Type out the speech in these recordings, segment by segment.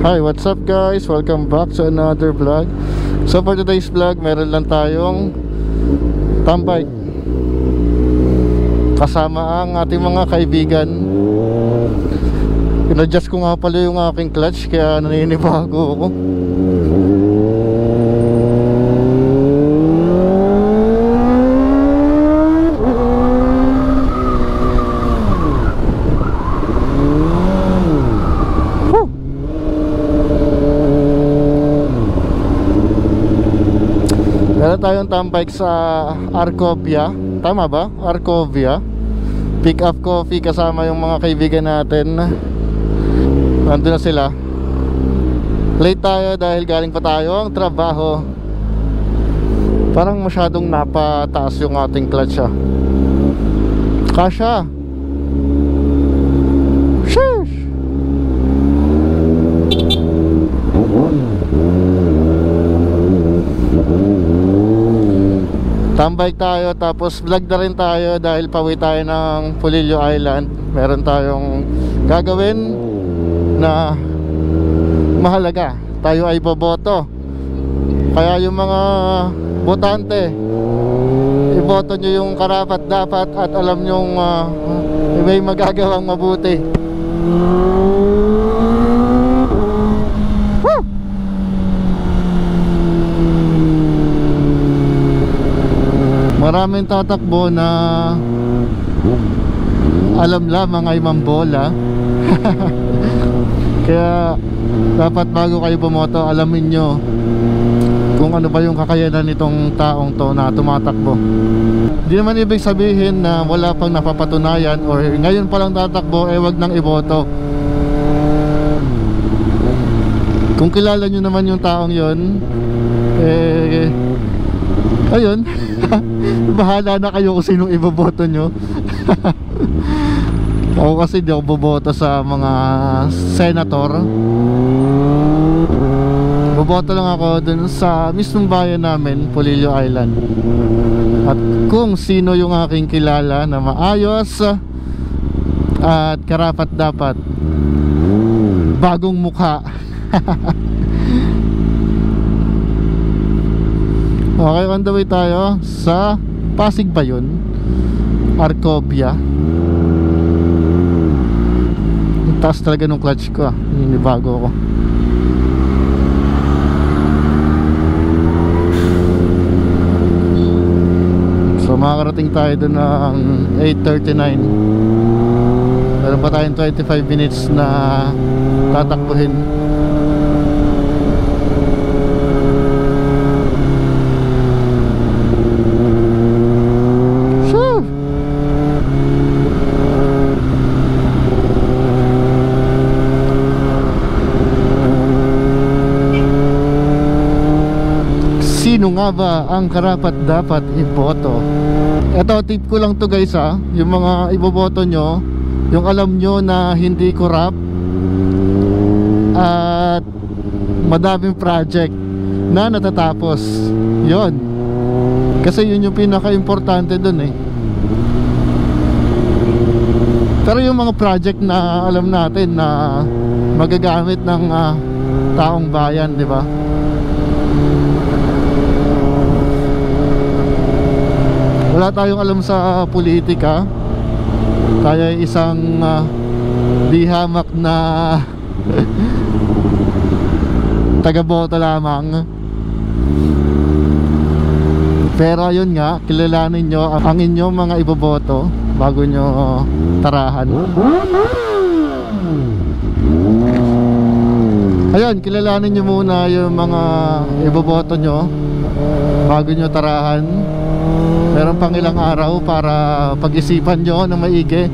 Hi, what's up guys? Welcome back to another vlog. So for today's vlog, meron lang tayong tambike kasama ang ating mga kaibigan. Inadjust ko nga pala yung aking clutch, kaya naninibago ako. Meron tayong tambike sa Arcovia. Tama ba? Arcovia. Pick up coffee kasama yung mga kaibigan natin. Nandun na sila. Late tayo dahil galing pa tayong trabaho. Parang masyadong napataas yung ating clutch Kasha. Sheesh. Tambike tayo, tapos vlog na rin tayo dahil pauwi tayo ng Polillo Island. Meron tayong gagawin na mahalaga. Tayo ay boboto. Kaya yung mga botante, iboto nyo yung karapat dapat at alam nyong may magagawang mabuti. Maraming tatakbo na alam lamang ay mambola. Kaya dapat bago kayo bumoto, alamin nyo kung ano ba yung kakayanan nitong taong to na tumatakbo. Hindi naman ibig sabihin na wala pang napapatunayan or ngayon pa lang tatakbo, wag nang iboto. Kung kilala nyo naman yung taong yon, ayun. Bahala na kayo kung sinong iboboto nyo. Ako kasi di ako boboto sa mga senator. Boboto lang ako dun sa mismong bayan namin, Polillo Island. At kung sino yung aking kilala na maayos at karapat dapat, bagong mukha. Okay, on the way tayo sa Pasig ba yun? Arcovia. Ang taas talaga ng clutch ko Ninibago ako. So makakarating tayo doon ng 8:39. Meron pa tayong 25 minutes na tatakbuhin. Sino nga ba ang karapat dapat iboto? Ito, tip ko lang to guys yung mga iboboto nyo, yung alam nyo na hindi corrupt at madaming project na natatapos. Yon. Kasi yun yung pinaka-importante dun Pero yung mga project na alam natin na magagamit ng taong bayan, di ba? Wala tayong alam sa politika. Tayo ay isang di hamak na taga-boto lamang. Pero yun nga, kilalanin nyo ang inyong mga iboboto bago nyo tarahan. Ayun, kilalanin nyo muna yung mga iboboto nyo bago nyo tarahan. Meron pang ilang araw para pag-isipan nyo ng maigi.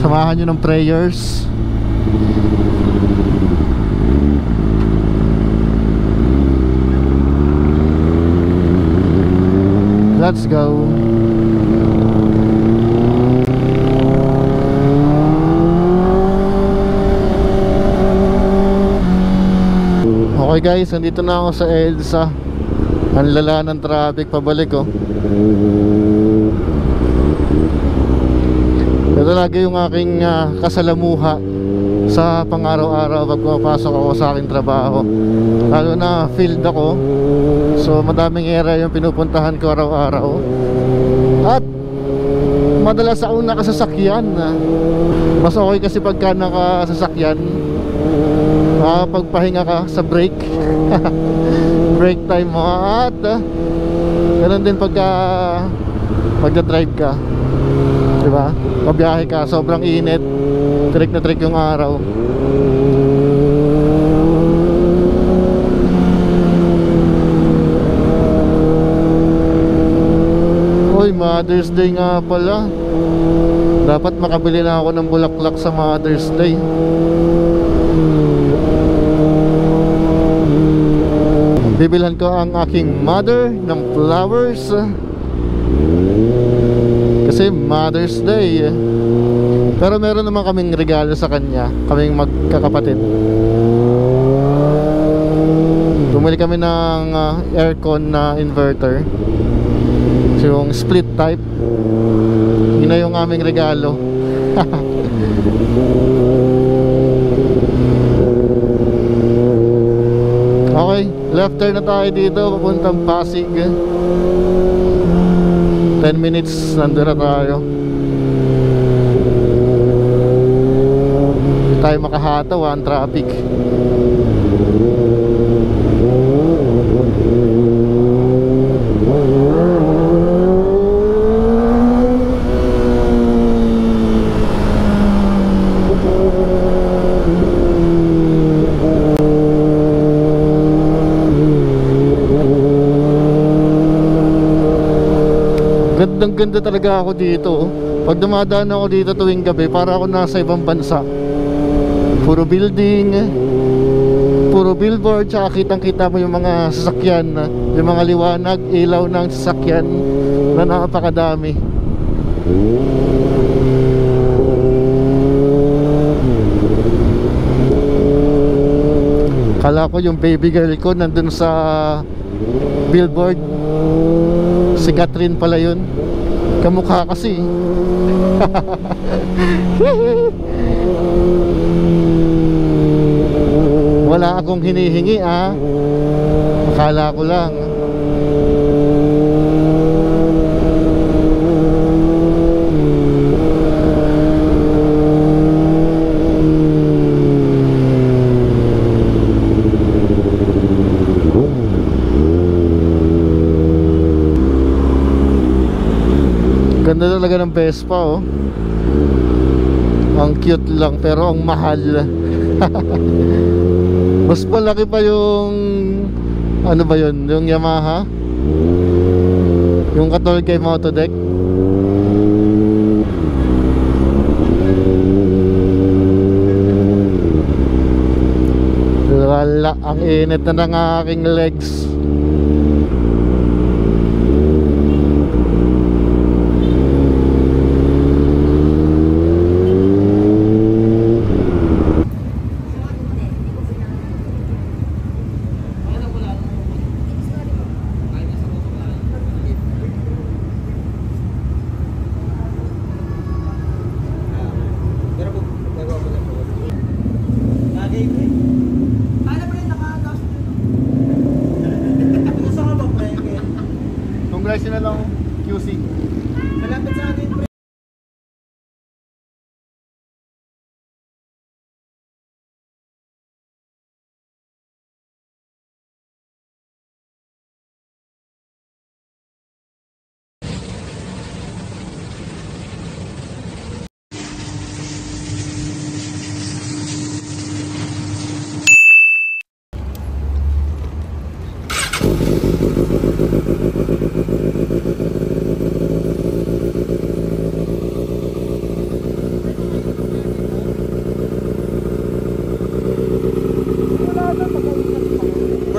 Samahan nyo ng prayers. Let's go. Okay guys, nandito na ako sa EDSA. Ang lala ng traffic pabalik Ito lagi yung aking kasalamuha sa pang-araw-araw pag pumapasok ako sa aking trabaho. Lalo na field ako, so madaming area yung pinupuntahan ko araw-araw. At madalas ako nakasasakyan. Mas okay kasi pagka nakasasakyan, pagpahinga ka sa break break time mo. At ganun din pagka magda-drive ka, diba? Pabiyahe ka, sobrang init, trick na trick yung araw. Oy, Mother's Day nga pala. Dapat makabili na ako ng bulaklak sa Mother's Day. Bibilhan ko ang aking mother ng flowers kasi Mother's Day. Pero meron naman kaming regalo sa kanya, kaming magkakapatid. Bumili kami ng aircon na inverter, yung split type. Yun na yung aming regalo. Okay, left turn na tayo dito papuntang Pasig. 10 minutes nandun na tayo. Hindi tayo makahataw ang traffic. Gandang ganda talaga ako dito. Pag dumadaan ako dito tuwing gabi, para ako nasa ibang bansa. Puro building, puro billboard, tsaka kitang kita mo yung mga sasakyan, yung mga liwanag, ilaw ng sasakyan na napakadami. Kala ko yung baby girl ko nandun sa billboard. Si Catherine pala yun. Kamukha kasi. Wala akong hinihingi akala ko lang. Ganda talaga ng Vespa Ang cute lang pero ang mahal. Mas malaki pa yung ano ba yun? Yung Yamaha, yung katulad kay Motodeck. Wala, ang init na ng aking legs. Congratulations na lang QC. Malapit sa akin.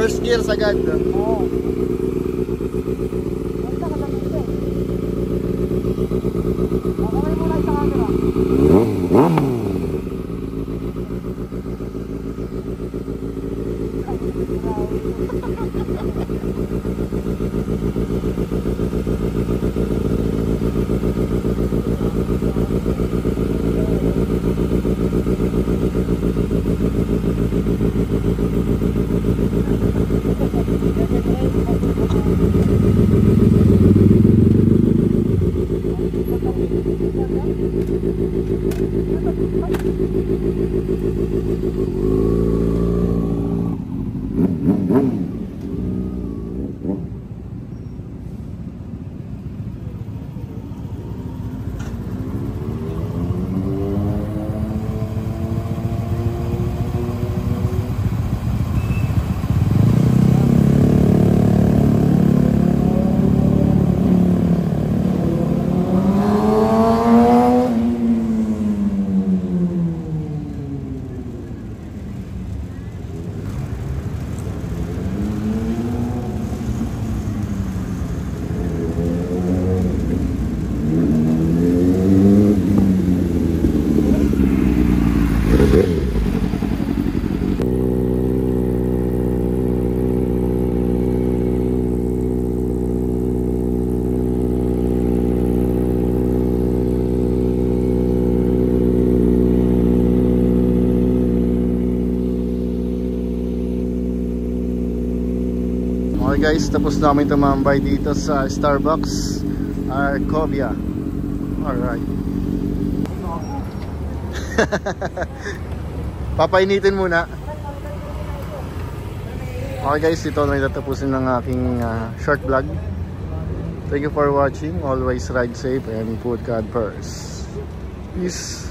First gear agad. Oo. Basta ka lang ito. Makamay mo lang sa camera. guys, tapos namin tumambay dito sa Starbucks Arcovia. Alright. Papainitin muna. Okay guys, ito na itatapusin ng aking short vlog. Thank you for watching. Always ride safe and put God first. Peace.